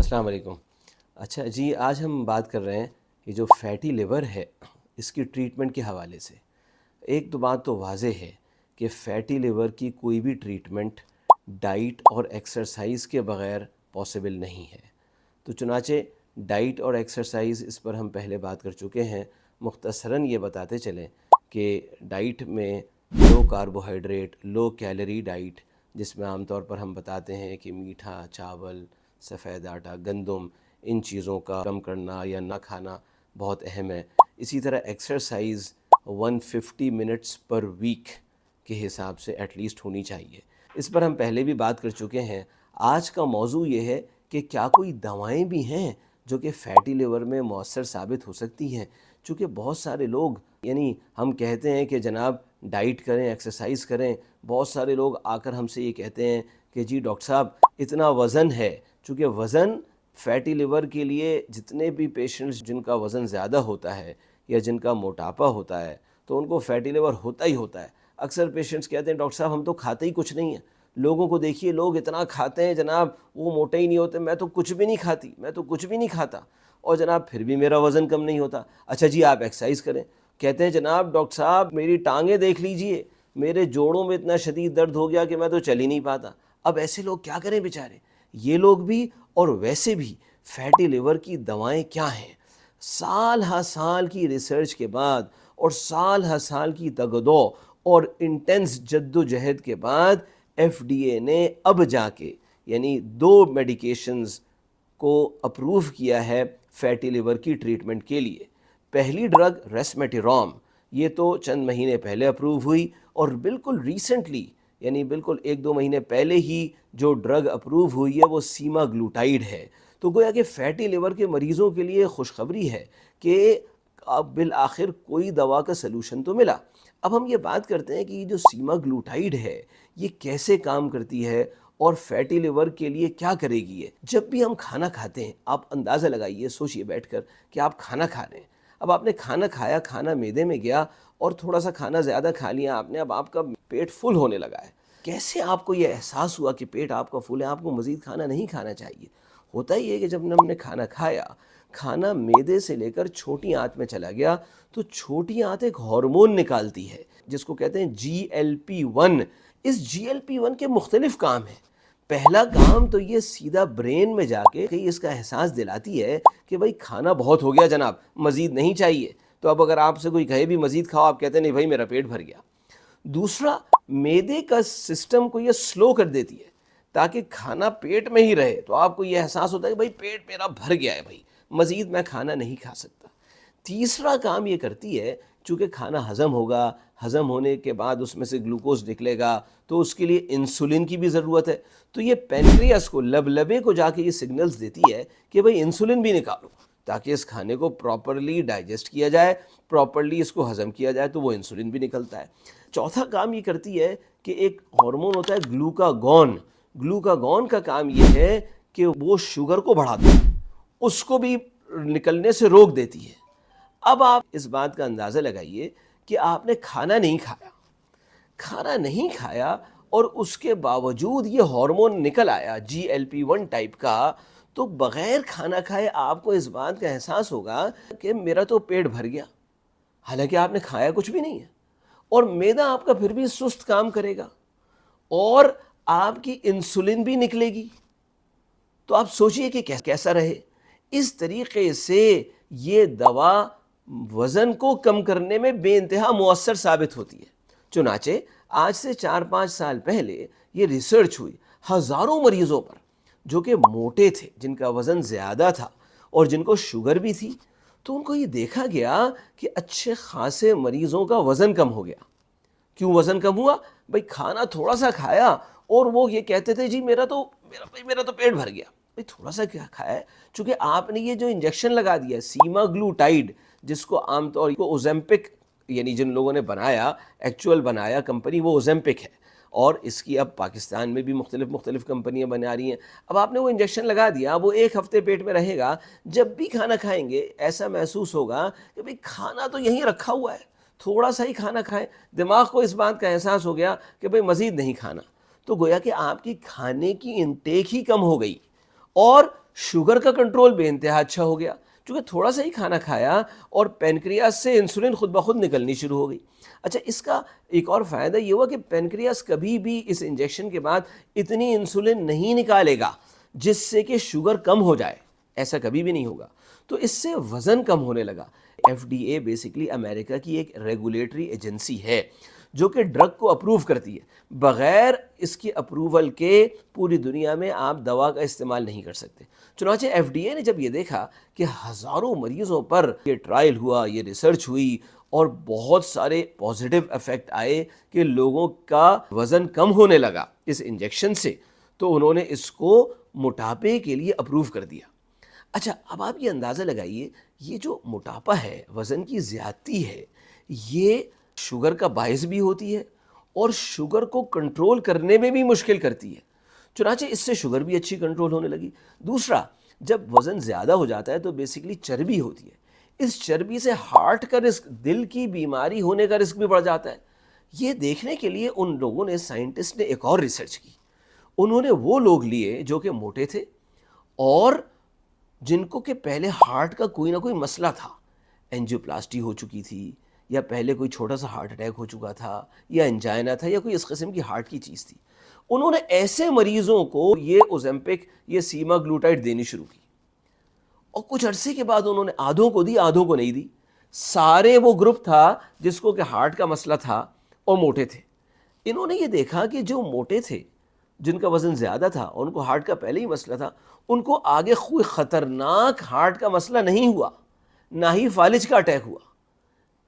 السلام علیکم۔ اچھا جی، آج ہم بات کر رہے ہیں کہ جو فیٹی لیور ہے اس کی ٹریٹمنٹ کے حوالے سے۔ ایک تو بات تو واضح ہے کہ فیٹی لیور کی کوئی بھی ٹریٹمنٹ ڈائٹ اور ایکسرسائز کے بغیر پاسبل نہیں ہے۔ تو چنانچہ ڈائٹ اور ایکسرسائز اس پر ہم پہلے بات کر چکے ہیں۔ مختصراً یہ بتاتے چلیں کہ ڈائٹ میں لو کاربوہائیڈریٹ، لو کیلری ڈائٹ، جس میں عام طور پر ہم بتاتے ہیں کہ میٹھا، چاول، سفید آٹا، گندم، ان چیزوں کا کم کرنا یا نہ کھانا بہت اہم ہے۔ اسی طرح ایکسرسائز 150 منٹس پر ویک کے حساب سے ایٹ لیسٹ ہونی چاہیے۔ اس پر ہم پہلے بھی بات کر چکے ہیں۔ آج کا موضوع یہ ہے کہ کیا کوئی دوائیں بھی ہیں جو کہ فیٹی لیور میں مؤثر ثابت ہو سکتی ہیں، چونکہ بہت سارے لوگ ہم کہتے ہیں کہ جناب ڈائٹ کریں، ایکسرسائز کریں، بہت سارے لوگ آ کر ہم سے یہ کہتے ہیں کہ جی ڈاکٹر صاحب اتنا وزن ہے، چونکہ وزن فیٹی لیور کے لیے جتنے بھی پیشنٹس جن کا وزن زیادہ ہوتا ہے یا جن کا موٹاپا ہوتا ہے تو ان کو فیٹی لیور ہوتا ہی ہوتا ہے۔ اکثر پیشنٹس کہتے ہیں ڈاکٹر صاحب ہم تو کھاتے ہی کچھ نہیں ہیں، لوگوں کو دیکھیے لوگ اتنا کھاتے ہیں جناب وہ موٹے ہی نہیں ہوتے، میں تو کچھ بھی نہیں کھاتی، میں تو کچھ بھی نہیں کھاتا اور جناب پھر بھی میرا وزن کم نہیں ہوتا۔ اچھا جی آپ ایکسرسائز کریں، کہتے ہیں جناب ڈاکٹر صاحب میری ٹانگیں دیکھ لیجئے، میرے جوڑوں میں اتنا شدید درد ہو گیا کہ میں تو چل ہی نہیں پاتا۔ اب ایسے لوگ کیا کریں بیچارے؟ یہ لوگ بھی اور ویسے بھی فیٹی لیور کی دوائیں کیا ہیں؟ سال ہا سال کی ریسرچ کے بعد اور سال ہا سال کی تگدو اور انٹینس جد و جہد کے بعد ایف ڈی اے نے اب جا کے یعنی 2 میڈیکیشنز کو اپروو کیا ہے فیٹی لیور کی ٹریٹمنٹ کے لیے۔ پہلی ڈرگ ریسمیٹیرام، یہ تو چند مہینے پہلے اپروو ہوئی، اور بالکل ریسنٹلی یعنی بالکل 1-2 مہینے پہلے ہی جو ڈرگ اپروو ہوئی ہے وہ سیما گلوٹائیڈ ہے۔ تو گویا کہ فیٹی لیور کے مریضوں کے لیے خوشخبری ہے کہ اب بالآخر کوئی دوا کا سلوشن تو ملا۔ اب ہم یہ بات کرتے ہیں کہ یہ جو سیما گلوٹائیڈ ہے یہ کیسے کام کرتی ہے اور فیٹی لیور کے لیے کیا کرے گی یہ؟ جب بھی ہم کھانا کھاتے ہیں آپ اندازہ لگائیے، سوچئے بیٹھ کر کہ آپ کھانا کھا رہے ہیں، اب آپ نے کھانا کھایا، کھانا معدے میں گیا اور تھوڑا سا کھانا زیادہ کھا لیا آپ نے، اب آپ کا پیٹ فل ہونے لگا ہے۔ کیسے آپ کو یہ احساس ہوا کہ پیٹ آپ کا فل ہے، آپ کو مزید کھانا نہیں کھانا چاہیے؟ ہوتا ہی ہے کہ جب ہم نے کھانا کھایا، کھانا معدے سے لے کر چھوٹی آنت میں چلا گیا تو چھوٹی آنت ایک ہارمون نکالتی ہے جس کو کہتے ہیں GLP-1۔ اس GLP-1 کے مختلف کام ہیں۔ پہلا کام تو یہ سیدھا برین میں جا کے اس کا احساس دلاتی ہے کہ بھائی کھانا بہت ہو گیا جناب، مزید نہیں چاہیے۔ تو اب اگر آپ سے کوئی کہے بھی مزید کھاؤ، آپ کہتے ہیں نہیں بھائی میرا پیٹ بھر گیا۔ دوسرا، معدے کا سسٹم کو یہ سلو کر دیتی ہے تاکہ کھانا پیٹ میں ہی رہے، تو آپ کو یہ احساس ہوتا ہے کہ بھائی پیٹ میرا بھر گیا ہے، بھائی مزید میں کھانا نہیں کھا سکتا۔ تیسرا کام یہ کرتی ہے، چونکہ کھانا ہضم ہوگا، ہضم ہونے کے بعد اس میں سے گلوکوز نکلے گا تو اس کے لیے انسولین کی بھی ضرورت ہے، تو یہ پینکریاس کو، لبلبے کو جا کے یہ سگنلز دیتی ہے کہ بھئی انسولین بھی نکالو تاکہ اس کھانے کو پراپرلی ڈائجسٹ کیا جائے، پراپرلی اس کو ہضم کیا جائے، تو وہ انسولین بھی نکلتا ہے۔ چوتھا کام یہ کرتی ہے کہ ایک ہارمون ہوتا ہے گلوکاگون۔ گلوکاگون کا کام یہ ہے کہ وہ شوگر کو بڑھاتا ہے، اس کو بھی نکلنے سے روک دیتی ہے۔ اب آپ اس بات کا اندازہ لگائیے کہ آپ نے کھانا نہیں کھایا اور اس کے باوجود یہ ہارمون نکل آیا GLP-1 ٹائپ کا، تو بغیر کھانا کھائے آپ کو اس بات کا احساس ہوگا کہ میرا تو پیٹ بھر گیا، حالانکہ آپ نے کھایا کچھ بھی نہیں ہے، اور معدہ آپ کا پھر بھی سست کام کرے گا اور آپ کی انسولین بھی نکلے گی۔ تو آپ سوچئے کہ کیسا رہے۔ اس طریقے سے یہ دوا وزن کو کم کرنے میں بے انتہا مؤثر ثابت ہوتی ہے۔ چنانچہ آج سے 4-5 سال پہلے یہ ریسرچ ہوئی ہزاروں مریضوں پر جو کہ موٹے تھے، جن کا وزن زیادہ تھا اور جن کو شوگر بھی تھی، تو ان کو یہ دیکھا گیا کہ اچھے خاصے مریضوں کا وزن کم ہو گیا۔ کیوں وزن کم ہوا؟ بھئی کھانا تھوڑا سا کھایا اور وہ یہ کہتے تھے جی میرا تو پیٹ بھر گیا۔ بھئی تھوڑا سا کیا کھایا ہے؟ چونکہ آپ نے یہ جو انجیکشن لگا دیا سیما گلوٹائیڈ، جس کو عام طور پر اوزیمپک، یعنی جن لوگوں نے بنایا، ایکچول بنایا کمپنی وہ اوزیمپک ہے، اور اس کی اب پاکستان میں بھی مختلف کمپنیاں بنا رہی ہیں۔ اب آپ نے وہ انجیکشن لگا دیا، وہ 1 ہفتے پیٹ میں رہے گا، جب بھی کھانا کھائیں گے ایسا محسوس ہوگا کہ بھئی کھانا تو یہیں رکھا ہوا ہے، تھوڑا سا ہی کھانا کھائیں۔ دماغ کو اس بات کا احساس ہو گیا کہ بھئی مزید نہیں کھانا، تو گویا کہ آپ کی کھانے کی انٹیک ہی کم ہو گئی اور شوگر کا کنٹرول بے انتہا اچھا ہو گیا چونکہ تھوڑا سا ہی کھانا کھایا اور پینکریاس سے انسولین خود بخود نکلنی شروع ہو گئی. اچھا اس کا ایک اور فائدہ یہ ہوا کہ پینکریاس کبھی بھی اس انجیکشن کے بعد اتنی انسولین نہیں نکالے گا جس سے کہ شوگر کم ہو جائے، ایسا کبھی بھی نہیں ہوگا. تو اس سے وزن کم ہونے لگا. ایف ڈی اے بیسکلی امریکہ کی ایک ریگولیٹری ایجنسی ہے جو کہ ڈرگ کو اپروو کرتی ہے. بغیر اس کی اپروول کے پوری دنیا میں آپ دوا کا استعمال نہیں کر سکتے. چنانچہ ایف ڈی اے نے جب یہ دیکھا کہ ہزاروں مریضوں پر یہ ٹرائل ہوا، یہ ریسرچ ہوئی اور بہت سارے پازیٹیو ایفیکٹ آئے کہ لوگوں کا وزن کم ہونے لگا اس انجیکشن سے، تو انہوں نے اس کو موٹاپے کے لیے اپروو کر دیا. اچھا اب آپ یہ اندازہ لگائیے، یہ جو موٹاپا ہے، وزن کی زیادتی ہے، یہ شوگر کا باعث بھی ہوتی ہے اور شوگر کو کنٹرول کرنے میں بھی مشکل کرتی ہے. چنانچہ اس سے شوگر بھی اچھی کنٹرول ہونے لگی. دوسرا، جب وزن زیادہ ہو جاتا ہے تو بیسیکلی چربی ہوتی ہے. اس چربی سے ہارٹ کا رسک، دل کی بیماری ہونے کا رسک بھی بڑھ جاتا ہے. یہ دیکھنے کے لیے ان لوگوں نے، سائنٹسٹ نے ایک اور ریسرچ کی. انہوں نے وہ لوگ لیے جو کہ موٹے تھے اور جن کو کہ پہلے ہارٹ کا کوئی نہ کوئی مسئلہ تھا، اینجیوپلاسٹی ہو چکی تھی یا پہلے کوئی چھوٹا سا ہارٹ اٹیک ہو چکا تھا یا انجائنا تھا یا کوئی اس قسم کی ہارٹ کی چیز تھی. انہوں نے ایسے مریضوں کو یہ اوزیمپک، یہ سیما گلوٹائڈ دینی شروع کی اور کچھ عرصے کے بعد انہوں نے آدھوں کو دی، آدھوں کو نہیں دی. سارے وہ گروپ تھا جس کو کہ ہارٹ کا مسئلہ تھا اور موٹے تھے. انہوں نے یہ دیکھا کہ جو موٹے تھے، جن کا وزن زیادہ تھا اور ان کو ہارٹ کا پہلے ہی مسئلہ تھا، ان کو آگے کوئی خطرناک ہارٹ کا مسئلہ نہیں ہوا، نہ ہی فالج کا اٹیک ہوا.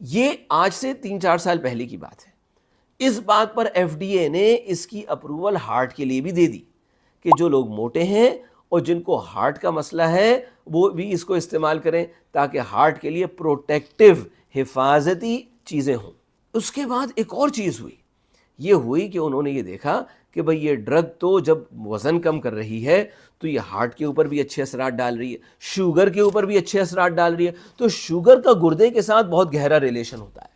یہ آج سے 3-4 سال پہلے کی بات ہے. اس بات پر ایف ڈی اے نے اس کی اپروول ہارٹ کے لیے بھی دے دی کہ جو لوگ موٹے ہیں اور جن کو ہارٹ کا مسئلہ ہے وہ بھی اس کو استعمال کریں تاکہ ہارٹ کے لیے پروٹیکٹیو، حفاظتی چیزیں ہوں. اس کے بعد ایک اور چیز ہوئی، یہ ہوئی کہ انہوں نے یہ دیکھا کہ بھئی یہ ڈرگ تو جب وزن کم کر رہی ہے تو یہ ہارٹ کے اوپر بھی اچھے اثرات ڈال رہی ہے، شوگر کے اوپر بھی اچھے اثرات ڈال رہی ہے. تو شوگر کا گردے کے ساتھ بہت گہرا ریلیشن ہوتا ہے.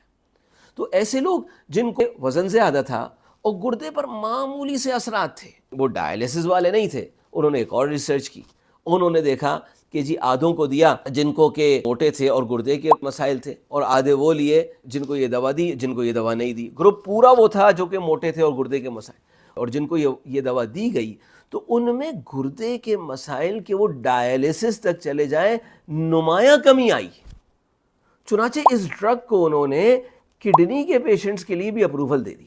تو ایسے لوگ جن کو وزن زیادہ تھا اور گردے پر معمولی سے اثرات تھے، وہ ڈائلیسس والے نہیں تھے. انہوں نے ایک اور ریسرچ کی. انہوں نے دیکھا کہ جی آدھوں کو دیا جن کو کہ موٹے تھے اور گردے کے مسائل تھے، اور آدھے وہ لیے جن کو یہ دوا دی، جن کو یہ دوا نہیں دی. گروپ پورا وہ تھا جو کہ موٹے تھے اور گردے کے مسائل، اور جن کو یہ دوا دی گئی تو ان میں گردے کے مسائل کے وہ ڈائلیسس تک چلے جائیں نمایاں کمی آئی. چنانچہ اس ڈرگ کو انہوں نے کڈنی کے پیشنٹس کے لیے بھی اپروول دے دی.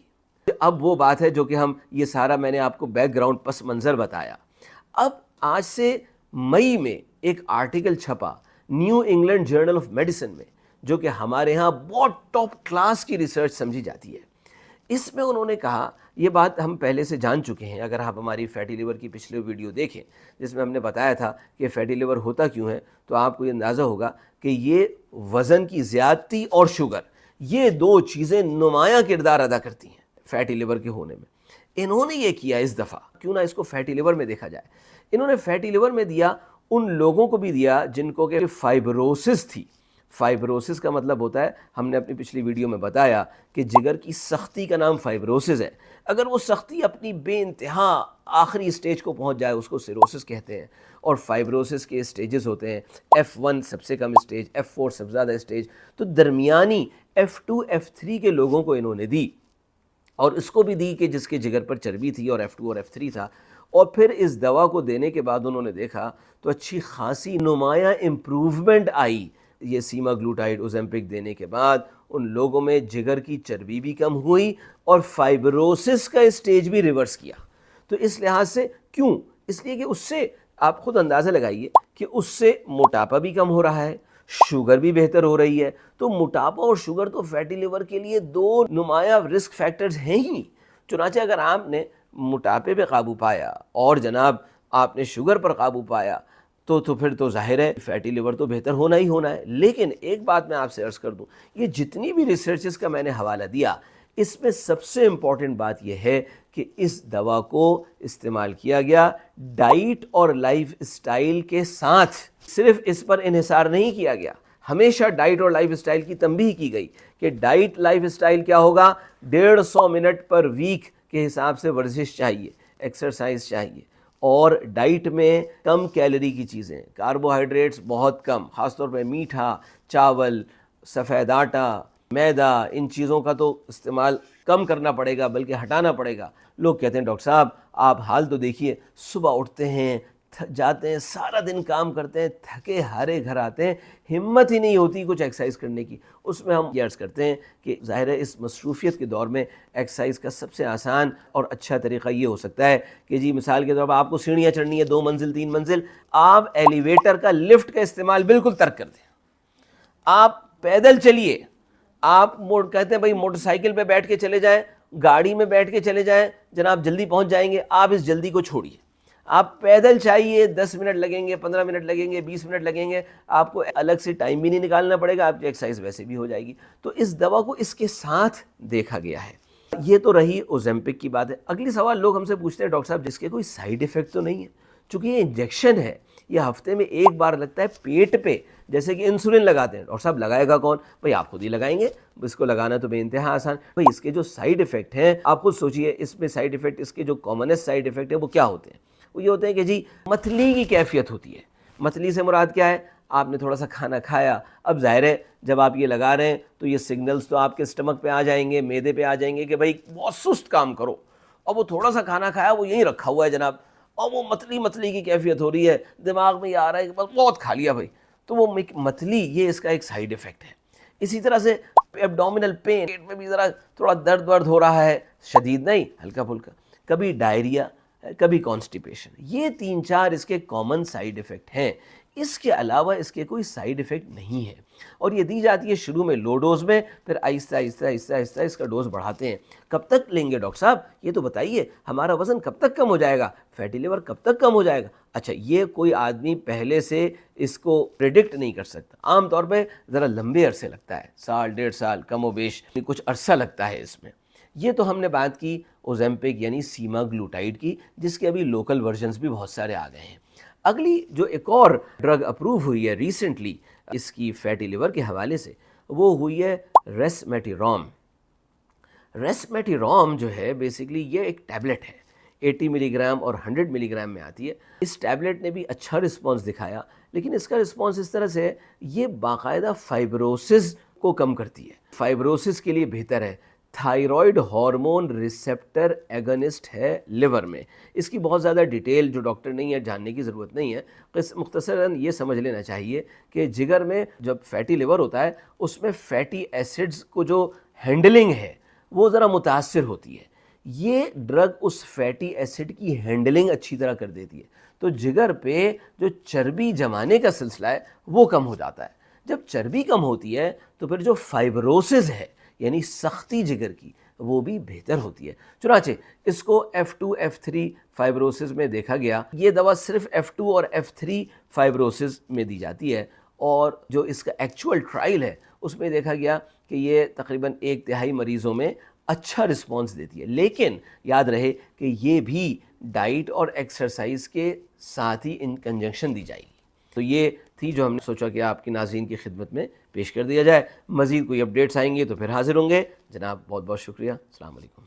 اب وہ بات ہے جو کہ ہم یہ سارا میں نے آپ کو بیک گراؤنڈ پس منظر بتایا. اب آج سے مئی میں ایک آرٹیکل چھپا New England Journal of Medicine میں، جو کہ ہمارے ہاں بہت ٹاپ کلاس کی ریسرچ سمجھی جاتی ہے. اس میں انہوں نے کہا، یہ بات ہم پہلے سے جان چکے ہیں، اگر آپ ہماری فیٹی لیور کی پچھلے ویڈیو دیکھیں جس میں ہم نے بتایا تھا کہ فیٹی لیور ہوتا کیوں ہے، تو آپ کو یہ اندازہ ہوگا کہ یہ وزن کی زیادتی اور شوگر، یہ دو چیزیں نمایاں کردار ادا کرتی ہیں فیٹی لیور کے ہونے میں. انہوں نے یہ کیا اس دفعہ، کیوں نہ اس کو فیٹی لیور میں دیکھا جائے. انہوں نے فیٹی لیور میں دیا ان لوگوں کو بھی دیا جن کو کہ فائبروسس تھی. فائبروسس کا مطلب ہوتا ہے، ہم نے اپنی پچھلی ویڈیو میں بتایا کہ جگر کی سختی کا نام فائبروسس ہے. اگر وہ سختی اپنی بے انتہا آخری سٹیج کو پہنچ جائے اس کو سیروسس کہتے ہیں. اور فائبروسس کے سٹیجز ہوتے ہیں، F1 سب سے کم سٹیج، F4 سب سے زیادہ سٹیج، تو درمیانی F2 F3 کے لوگوں کو انہوں نے دی، اور اس کو بھی دی کہ جس کے جگر پر چربی تھی اور F2 اور F3 تھا. اور پھر اس دوا کو دینے کے بعد انہوں نے دیکھا تو اچھی خاصی نمایاں امپروومنٹ آئی. یہ سیما گلوٹائڈ اوزیمپک دینے کے بعد ان لوگوں میں جگر کی چربی بھی کم ہوئی اور فائبروسس کا اسٹیج بھی ریورس کیا. تو اس لحاظ سے کیوں؟ اس لیے کہ اس سے آپ خود اندازہ لگائیے کہ اس سے موٹاپا بھی کم ہو رہا ہے، شوگر بھی بہتر ہو رہی ہے. تو موٹاپا اور شوگر تو فیٹی لیور کے لیے دو نمایاں رسک فیکٹرز ہیں ہی. چنانچہ اگر آپ نے موٹاپے پہ قابو پایا اور جناب آپ نے شوگر پر قابو پایا تو پھر تو ظاہر ہے فیٹی لیور تو بہتر ہونا ہی ہونا ہے. لیکن ایک بات میں آپ سے عرض کر دوں، یہ جتنی بھی ریسرچز کا میں نے حوالہ دیا، اس میں سب سے امپورٹنٹ بات یہ ہے کہ اس دوا کو استعمال کیا گیا ڈائٹ اور لائف اسٹائل کے ساتھ. صرف اس پر انحصار نہیں کیا گیا، ہمیشہ ڈائٹ اور لائف اسٹائل کی تنبیہ کی گئی کہ ڈائٹ لائف اسٹائل کیا ہوگا، 150 منٹ پر ویک کے حساب سے ورزش چاہیے، ایکسرسائز چاہیے، اور ڈائٹ میں کم کیلری کی چیزیں، کاربوہائیڈریٹس بہت کم، خاص طور پہ میٹھا، چاول، سفید آٹا، میدا، ان چیزوں کا تو استعمال کم کرنا پڑے گا، بلکہ ہٹانا پڑے گا۔ لوگ کہتے ہیں ڈاکٹر صاحب آپ حال تو دیکھیے، صبح اٹھتے ہیں، جاتے ہیں، سارا دن کام کرتے ہیں، تھکے ہارے گھر آتے ہیں، ہمت ہی نہیں ہوتی کچھ ایکسرسائز کرنے کی۔ اس میں ہم یہ عرض کرتے ہیں کہ ظاہر ہے اس مصروفیت کے دور میں ایکسرسائز کا سب سے آسان اور اچھا طریقہ یہ ہو سکتا ہے کہ جی مثال کے طور پر آپ کو سیڑھیاں چڑھنی ہے 2 منزل 3 منزل، آپ ایلیویٹر کا، لفٹ کا استعمال بالکل ترک کر دیں، آپ پیدل چلیے۔ آپ کہتے ہیں بھائی موٹر سائیکل پہ بیٹھ کے چلے جائیں، گاڑی میں بیٹھ کے چلے جائیں، جناب جلدی پہنچ جائیں گے، آپ اس جلدی کو چھوڑیے، آپ پیدل چاہیے، 10 منٹ لگیں گے، 15 منٹ لگیں گے، 20 منٹ لگیں گے، آپ کو الگ سے ٹائم بھی نہیں نکالنا پڑے گا، آپ کی ایکسرسائز ویسے بھی ہو جائے گی۔ تو اس دوا کو اس کے ساتھ دیکھا گیا ہے۔ یہ تو رہی اوزیمپک کی بات ہے۔ اگلی سوال لوگ ہم سے پوچھتے ہیں ڈاکٹر صاحب جس کے کوئی سائیڈ ایفیکٹ تو نہیں ہے، چونکہ یہ انجیکشن ہے، یہ ہفتے میں ایک بار لگتا ہے پیٹ پہ، جیسے کہ انسولین لگاتے ہیں، ڈاکٹر صاحب لگائے گا کون؟ بھئی آپ خود ہی لگائیں گے، اس کو لگانا تو بے انتہا آسان۔ بھئی اس کے جو سائیڈ ایفیکٹ ہیں آپ خود سوچئے، اس میں سائیڈ ایفیکٹ، اس کے جو کامنسٹ سائیڈ ایفیکٹ ہیں وہ کیا ہوتے ہیں؟ وہ یہ ہوتے ہیں کہ جی متلی کی کیفیت ہوتی ہے۔ متلی سے مراد کیا ہے؟ آپ نے تھوڑا سا کھانا کھایا، اب ظاہر ہے جب آپ یہ لگا رہے ہیں تو یہ سگنلز تو آپ کے اسٹمک پہ آ جائیں گے، معدے پہ آ جائیں گے کہ بھائی بہت سست کام کرو، اب وہ تھوڑا سا کھانا کھایا وہ یہیں رکھا ہوا ہے جناب، اور وہ متلی کی کیفیت ہو رہی ہے، دماغ میں یہ آ رہا ہے کہ بس بہت کھا لیا بھائی، تو وہ متلی، یہ اس کا ایک سائیڈ ایفیکٹ ہے۔ اسی طرح سے ایبڈومینل پین، پیٹ میں بھی ذرا تھوڑا درد ہو رہا ہے، شدید نہیں، ہلکا پھلکا، کبھی ڈائریا، کبھی کانسٹیپیشن، یہ 3-4 اس کے کامن سائیڈ ایفیکٹ ہیں۔ اس کے علاوہ اس کے کوئی سائیڈ ایفیکٹ نہیں ہے، اور یہ دی جاتی ہے شروع میں لو ڈوز میں، پھر آہستہ آہستہ آہستہ آہستہ اس کا ڈوز بڑھاتے ہیں۔ کب تک لیں گے ڈاکٹر صاحب؟ یہ تو بتائیے، ہمارا وزن کب تک کم ہو جائے گا، فیٹی لیور کب تک کم ہو جائے گا؟ اچھا، یہ کوئی آدمی پہلے سے اس کو پریڈکٹ نہیں کر سکتا، عام طور پہ ذرا لمبے عرصے لگتا ہے، سال 1.5 سال، کم و بیش کچھ عرصہ لگتا ہے اس میں۔ یہ تو ہم نے بات کی اوزیمپک یعنی سیما گلوٹائڈ کی، جس کے ابھی لوکل ورژنز بھی بہت سارے آ گئے ہیں۔ اگلی جو ایک اور ڈرگ اپروو ہوئی ہے ریسنٹلی اس کی فیٹی لیور کے حوالے سے، وہ ہوئی ہے ریسمیٹیروم۔ ریسمیٹیروم جو ہے بیسیکلی یہ ایک ٹیبلٹ ہے، 80 ملی گرام اور 100 ملی گرام میں آتی ہے۔ اس ٹیبلٹ نے بھی اچھا رسپانس دکھایا، لیکن اس کا رسپانس اس طرح سے ہے، یہ باقاعدہ فائبروسس کو کم کرتی ہے، فائبروسس کے لیے بہتر ہے۔ تھائرائیڈ ہارمون ریسیپٹر ایگنسٹ ہے لیور میں۔ اس کی بہت زیادہ ڈیٹیل جو ڈاکٹر نہیں ہے جاننے کی ضرورت نہیں ہے، مختصراً یہ سمجھ لینا چاہیے کہ جگر میں جب فیٹی لیور ہوتا ہے اس میں فیٹی ایسڈز کو جو ہینڈلنگ ہے وہ ذرا متاثر ہوتی ہے، یہ ڈرگ اس فیٹی ایسڈ کی ہینڈلنگ اچھی طرح کر دیتی ہے، تو جگر پہ جو چربی جمانے کا سلسلہ ہے وہ کم ہو جاتا ہے۔ جب چربی کم ہوتی ہے تو پھر جو فائبروسز ہے یعنی سختی جگر کی وہ بھی بہتر ہوتی ہے۔ چنانچہ اس کو F2 F3 فائبروسز میں دیکھا گیا، یہ دوا صرف F2 اور F3 فائبروسز میں دی جاتی ہے، اور جو اس کا ایکچول ٹرائل ہے اس میں دیکھا گیا کہ یہ تقریباً 1/3 مریضوں میں اچھا رسپانس دیتی ہے، لیکن یاد رہے کہ یہ بھی ڈائٹ اور ایکسرسائز کے ساتھ ہی ان کنجنکشن دی جائے گی۔ تو یہ تھی جو ہم نے سوچا کہ آپ کی ناظرین کی خدمت میں پیش کر دیا جائے۔ مزید کوئی اپڈیٹس آئیں گے تو پھر حاضر ہوں گے۔ جناب بہت بہت شکریہ، السلام علیکم۔